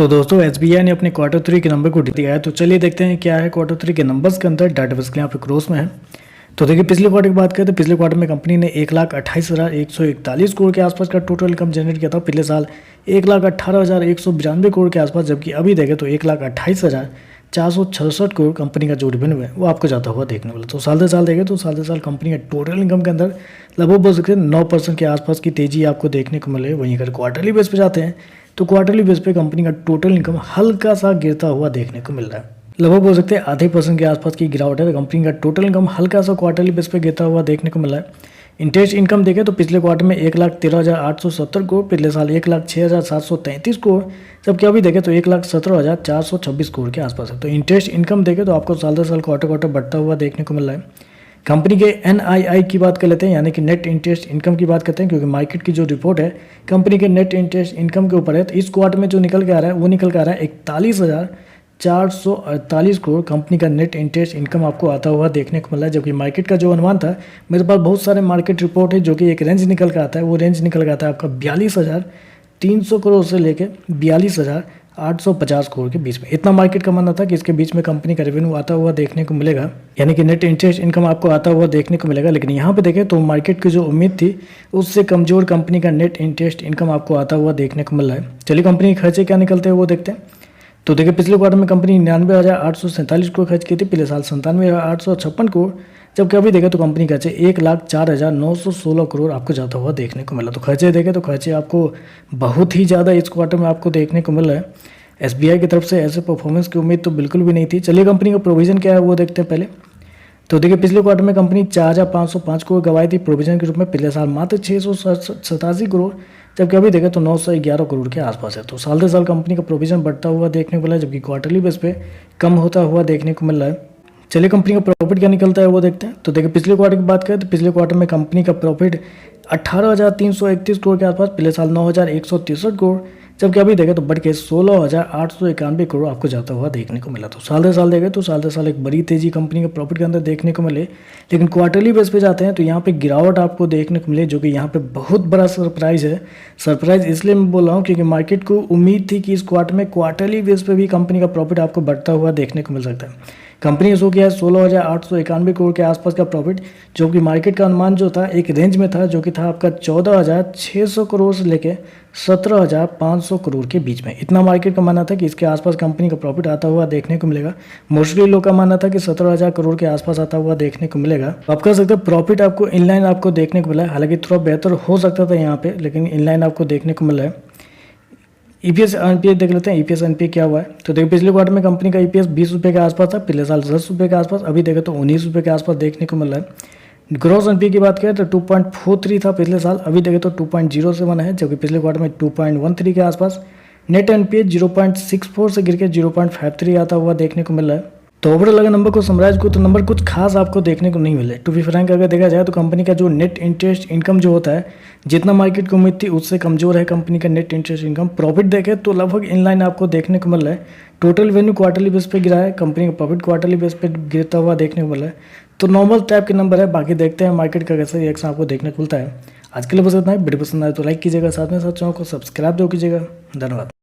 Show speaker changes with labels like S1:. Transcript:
S1: तो दोस्तों एसबीआई ने अपने क्वार्टर 3 के नंबर को दिया है। तो चलिए देखते हैं क्या है क्वार्टर 3 के नंबर्स के अंदर। डाटा बेस के यहाँ पे क्रॉस में है। तो देखिए पिछले क्वार्टर की बात करें तो पिछले क्वार्टर में कंपनी ने 1,28,141 करोड़ के आसपास का टोटल इनकम जनरेट किया था। पिछले साल 1,18,192 करोड़ के आसपास, जबकि अभी देखें तो 1,28,466 करोड़ कंपनी का जो रेवेन्यू है वो आपको जाता हुआ देखने वाला। तो साल से साल देखें तो साल से साल कंपनी का टोटल इनकम के अंदर लगभग बोल सकते हैं 9% के आसपास की तेजी आपको देखने को मिले। वहीं अगर क्वार्टरली बेस पे जाते हैं तो क्वार्टरली बेस पे कंपनी का टोटल इनकम हल्का सा गिरता हुआ देखने को मिल रहा है। लगभग बोल सकते हैं आधे % के आसपास की गिरावट है। कंपनी का टोटल इनकम हल्का सा क्वार्टरली बेस पे गिरता हुआ देखने को मिला है। इंटरेस्ट इनकम देखें तो पिछले क्वार्टर में 1,13,870 करोड़, पिछले साल 1,06,733 करोड़, जबकि अभी देखें तो 1,17,426 करोड़ के आसपास है। तो इंटरेस्ट इनकम देखें तो आपको साल दर साल क्वार्टर बढ़ता हुआ देखने को मिल रहा है। कंपनी के NII की बात कर लेते हैं, यानी कि नेट इंटरेस्ट इनकम की बात करते हैं, क्योंकि मार्केट की जो रिपोर्ट है कंपनी के नेट इंटरेस्ट इनकम के ऊपर है। तो इस क्वार्टर में जो निकल के आ रहा है वो निकल के आ रहा है 41,448 करोड़ कंपनी का नेट इंटरेस्ट इनकम आपको आता हुआ देखने को मिला है। जबकि मार्केट का जो अनुमान था, मेरे पास बहुत सारे मार्केट रिपोर्ट है जो कि एक रेंज निकल के आता है। वो रेंज निकल के आता है आपका 42,300 करोड़ से लेकर 42,850 करोड़ के बीच में। इतना मार्केट का मानना था कि इसके बीच में कंपनी का रेवेन्यू आता हुआ देखने को मिलेगा, यानी कि नेट इंटरेस्ट इनकम आपको आता हुआ देखने को मिलेगा। लेकिन यहाँ पे देखें तो मार्केट की जो उम्मीद थी उससे कमजोर कंपनी का नेट इंटरेस्ट इनकम आपको आता हुआ देखने को मिल रहा है। चलिए कंपनी के खर्चे क्या निकलते हैं वो देखते हैं। तो देखिए पिछले क्वार्टर में कंपनी 99,847 करोड़ खर्च की थी, पिछले साल 97,856 करोड़, जबकि अभी देखें तो कंपनी खर्चे 1,04,916 करोड़ आपको जाता हुआ देखने को मिला। तो खर्चे देखें तो खर्चे आपको बहुत ही ज़्यादा इस क्वार्टर में आपको देखने को मिल रहा है। SBI की तरफ से ऐसे परफॉर्मेंस की उम्मीद तो बिल्कुल भी नहीं थी। चलिए कंपनी का प्रोविजन क्या है वो देखते हैं पहले। तो देखिए पिछले क्वार्टर में कंपनी 4,505 करोड़ गवाई थी प्रोविजन के रूप में, पिछले साल मात्र 687 करोड़, जबकि अभी देखें तो 911 करोड़ के आसपास है। तो साल दर साल कंपनी का प्रोविजन बढ़ता हुआ देखने को मिला है, जबकि क्वार्टरली बेस पे कम होता हुआ देखने को मिल रहा है। चलिए कंपनी का प्रॉफिट क्या निकलता है वो देखते हैं। तो देखिए पिछले क्वार्टर की बात करें तो पिछले क्वार्टर में कंपनी का प्रॉफिट 18,331 करोड़ के आसपास, पिछले साल 9,163 करोड़, जबकि अभी देखें तो बढ़ के 16,891 करोड़ आपको जाता हुआ देखने को मिला। तो साल दर साल देखें तो साल दर साल एक बड़ी तेजी कंपनी के प्रॉफिट के अंदर देखने को मिले। लेकिन क्वार्टरली बेस पे जाते हैं तो यहाँ पे गिरावट आपको देखने को मिले, जो कि यहाँ पे बहुत बड़ा सरप्राइज है। सरप्राइज इसलिए मैं बोल रहा हूँ क्योंकि मार्केट को उम्मीद थी कि इस क्वार्टर में क्वार्टरली बेस पे भी कंपनी का प्रॉफिट आपको बढ़ता हुआ देखने को मिल सकता है। कंपनी ने शो किया है 16,891 करोड़ के आसपास का प्रॉफिट, जो कि मार्केट का अनुमान जो था एक रेंज में था, जो कि था आपका 14,600 करोड़ से लेके 17,500 करोड़ के बीच में। इतना मार्केट का मानना था कि इसके आसपास कंपनी का प्रॉफिट आता हुआ देखने को मिलेगा। मोस्टली लोग का मानना था कि 17,000 करोड़ के आसपास आता हुआ देखने को मिलेगा। आप कह सकते हैं प्रॉफिट आपको इनलाइन आपको देखने को मिला है, हालांकि थोड़ा बेहतर हो सकता था यहाँ पे, लेकिन इनलाइन आपको देखने को मिला है। EPS NPA देख लेते हैं, EPS NPA क्या हुआ है। तो देखिए पिछले क्वार्टर में कंपनी का EPS 20 रुपये के आसपास था, पिछले साल 10 रुपये के आसपास, अभी देखें तो 19 रुपये के आसपास देखने को मिल रहा है। ग्रॉस NPA की बात करें तो 2.43 था पिछले साल, अभी देखें तो 2.07 है, जबकि पिछले क्वार्टर में 2.13 के आसपास। नेट NPA 0.64 से गिर के 0.53 आता हुआ देखने को मिल रहा है। तो ओवरऑल अगर नंबर को समराइज को तो नंबर कुछ खास आपको देखने को नहीं मिले। टू बी फ्रैंक अगर देखा जाए तो कंपनी का जो नेट इंटरेस्ट इनकम जो होता है, जितना मार्केट को उम्मीद थी उससे कमजोर है कंपनी का नेट इंटरेस्ट इनकम। प्रॉफिट देखें तो लगभग इनलाइन आपको देखने को मिल रहा है। टोटल रेवेन्यू क्वार्टरली बेस पे गिरा है, कंपनी का प्रॉफिट क्वार्टरली बेस पे गिरता हुआ देखने को मिल रहा है। तो नॉर्मल टाइप के नंबर है, बाकी देखते हैं मार्केट का कैसा रिएक्शन आपको देखने को मिलता है। आज के लिए बस इतना ही। वीडियो पसंद आए तो लाइक कीजिएगा, साथ में साथ चैनल को सब्सक्राइब जरूर कीजिएगा। धन्यवाद।